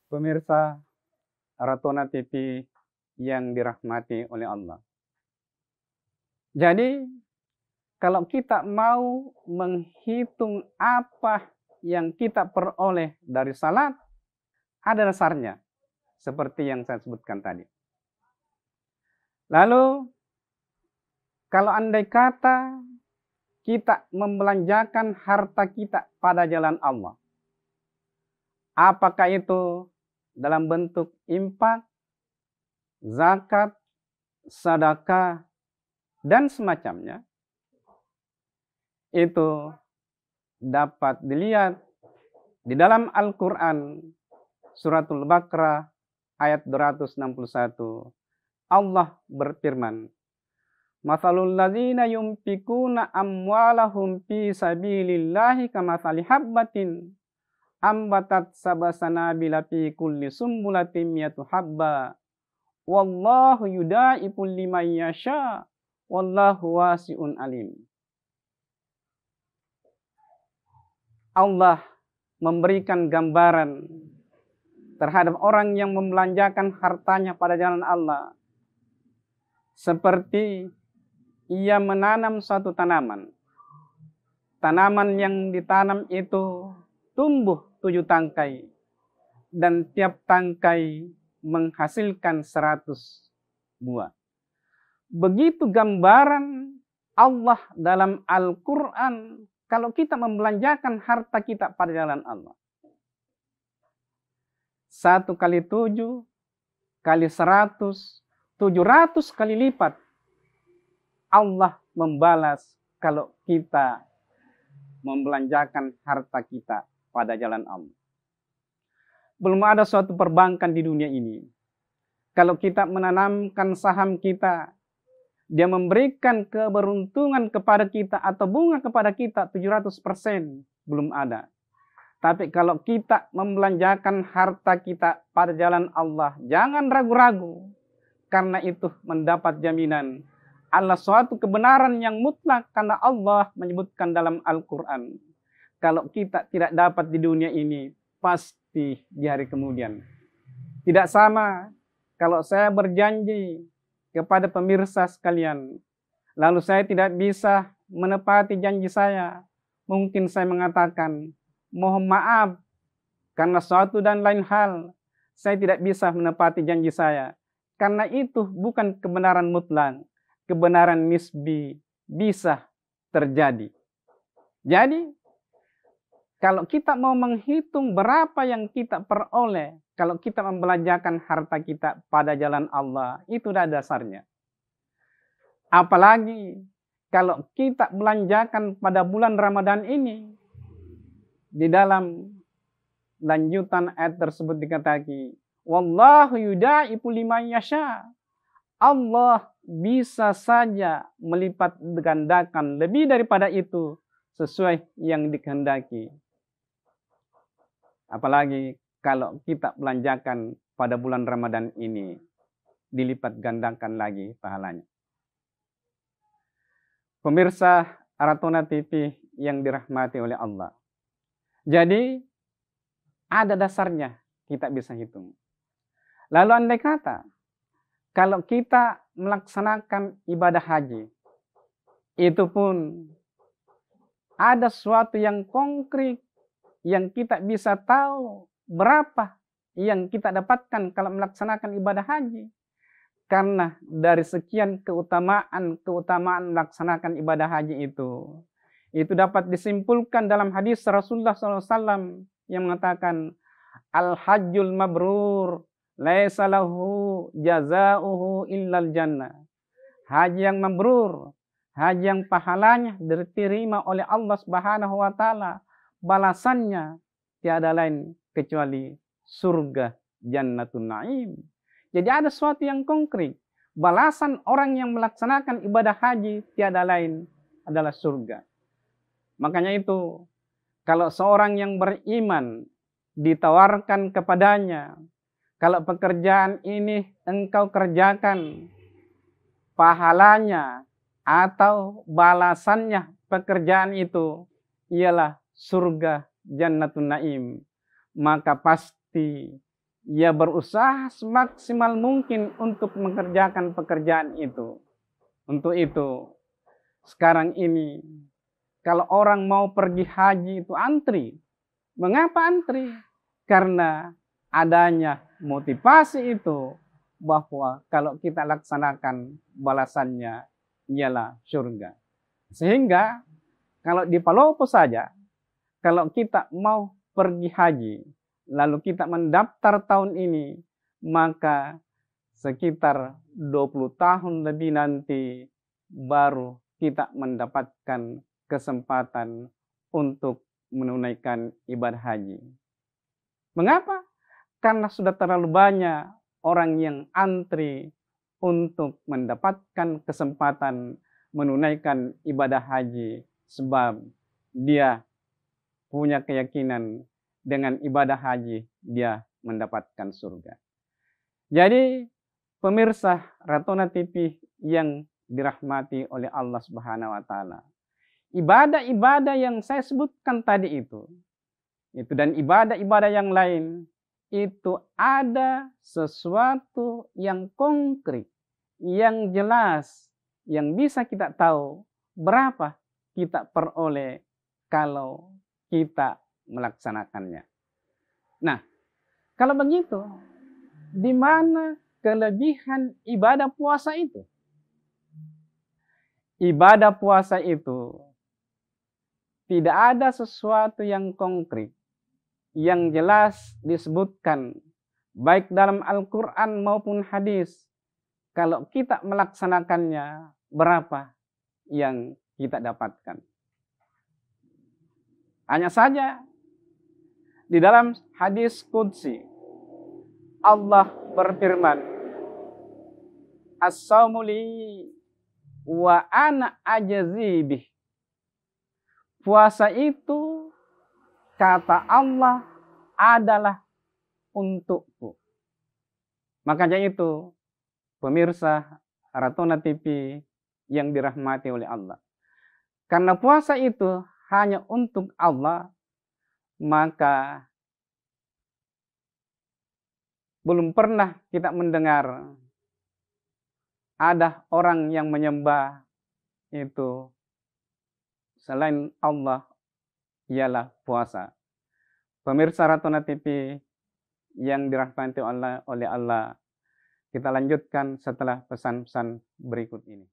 Pemirsa Ratona TV yang dirahmati oleh Allah. Jadi, kalau kita mau menghitung apa yang kita peroleh dari salat, ada dasarnya, seperti yang saya sebutkan tadi. Lalu, kalau andai kata kita membelanjakan harta kita pada jalan Allah, apakah itu dalam bentuk infak, zakat, sedekah, dan semacamnya, itu dapat dilihat di dalam Al-Quran Suratul Baqarah ayat 261. Allah berfirman, "Matsalul ladzina yunfikuna amwalahum fi sabilillahi kamatsali habbatin ambatat sab'a sanabila fi kulli sumbulatin mi'atu habba wallahu yudaifu liman yasha wallahu wasi'un alim." Allah memberikan gambaran terhadap orang yang membelanjakan hartanya pada jalan Allah, seperti ia menanam suatu tanaman. Tanaman yang ditanam itu tumbuh 7 tangkai, dan tiap tangkai menghasilkan 100 buah. Begitu gambaran Allah dalam Al-Quran kalau kita membelanjakan harta kita pada jalan Allah. 1 kali 7 kali 100, 700 kali lipat Allah membalas kalau kita membelanjakan harta kita pada jalan Allah. Belum ada suatu perbankan di dunia ini, kalau kita menanamkan saham kita, dia memberikan keberuntungan kepada kita atau bunga kepada kita 700%, belum ada. Tapi kalau kita membelanjakan harta kita pada jalan Allah, jangan ragu-ragu, karena itu mendapat jaminan Allah suatu kebenaran yang mutlak, karena Allah menyebutkan dalam Al-Quran, kalau kita tidak dapat di dunia ini, pasti di hari kemudian. Tidak sama kalau saya berjanji kepada pemirsa sekalian, lalu saya tidak bisa menepati janji saya. Mungkin saya mengatakan, mohon maaf, karena suatu dan lain hal, saya tidak bisa menepati janji saya. Karena itu bukan kebenaran mutlak, kebenaran nisbi, bisa terjadi. Jadi, kalau kita mau menghitung berapa yang kita peroleh, kalau kita membelanjakan harta kita pada jalan Allah, itu sudah dasarnya. Apalagi kalau kita belanjakan pada bulan Ramadan ini, di dalam lanjutan ayat tersebut dikatakan, wallahu yudaifu liman yasha. Allah bisa saja melipat gandakan lebih daripada itu sesuai yang dikehendaki. Apalagi kalau kita belanjakan pada bulan Ramadan ini, dilipat gandakan lagi pahalanya. Pemirsa Ratona TV yang dirahmati oleh Allah. Jadi, ada dasarnya kita bisa hitung. Lalu andai kata, kalau kita melaksanakan ibadah haji, itu pun ada sesuatu yang konkret yang kita bisa tahu berapa yang kita dapatkan kalau melaksanakan ibadah haji. Karena dari sekian keutamaan melaksanakan ibadah haji itu dapat disimpulkan dalam hadis Rasulullah SAW yang mengatakan, Al-hajjul mabrur laisa lahu jazauhu illal jannah. Haji yang mabrur, haji yang pahalanya diterima oleh Allah Subhanahu wa taala, balasannya tiada lain kecuali surga Jannatun Naim. Jadi ada sesuatu yang konkret. Balasan orang yang melaksanakan ibadah haji tiada lain adalah surga. Makanya itu, kalau seorang yang beriman ditawarkan kepadanya, kalau pekerjaan ini engkau kerjakan, pahalanya atau balasannya pekerjaan itu ialah surga Jannatun Naim, maka pasti ia berusaha semaksimal mungkin untuk mengerjakan pekerjaan itu. Untuk itu, sekarang ini, kalau orang mau pergi haji itu antri. Mengapa antri? Karena adanya motivasi itu bahwa kalau kita laksanakan balasannya ialah surga. Sehingga kalau di Palopo saja, kalau kita mau pergi haji, lalu kita mendaftar tahun ini, maka sekitar 20 tahun lebih nanti baru kita mendapatkan kesempatan untuk menunaikan ibadah haji. Mengapa? Karena sudah terlalu banyak orang yang antri untuk mendapatkan kesempatan menunaikan ibadah haji, sebab dia punya keyakinan dengan ibadah haji dia mendapatkan surga. Jadi pemirsa Ratona TV yang dirahmati oleh Allah Subhanahu wa taala, ibadah-ibadah yang saya sebutkan tadi itu dan ibadah-ibadah yang lain itu ada sesuatu yang konkret, yang jelas, yang bisa kita tahu berapa kita peroleh kalau kita melaksanakannya. Nah, kalau begitu, di mana kelebihan ibadah puasa itu? Ibadah puasa itu tidak ada sesuatu yang konkret, yang jelas disebutkan baik dalam Al-Quran maupun hadis. Kalau kita melaksanakannya, berapa yang kita dapatkan? Hanya saja di dalam hadis qudsi Allah berfirman, "As-saumu li wa ana ajzi bih." Puasa itu, kata Allah, adalah untukku. Makanya itu, pemirsa Ratona TV yang dirahmati oleh Allah, karena puasa itu hanya untuk Allah, maka belum pernah kita mendengar ada orang yang menyembah itu selain Allah, ialah puasa. Pemirsa Ratona TV yang dirahmati oleh Allah, kita lanjutkan setelah pesan-pesan berikut ini.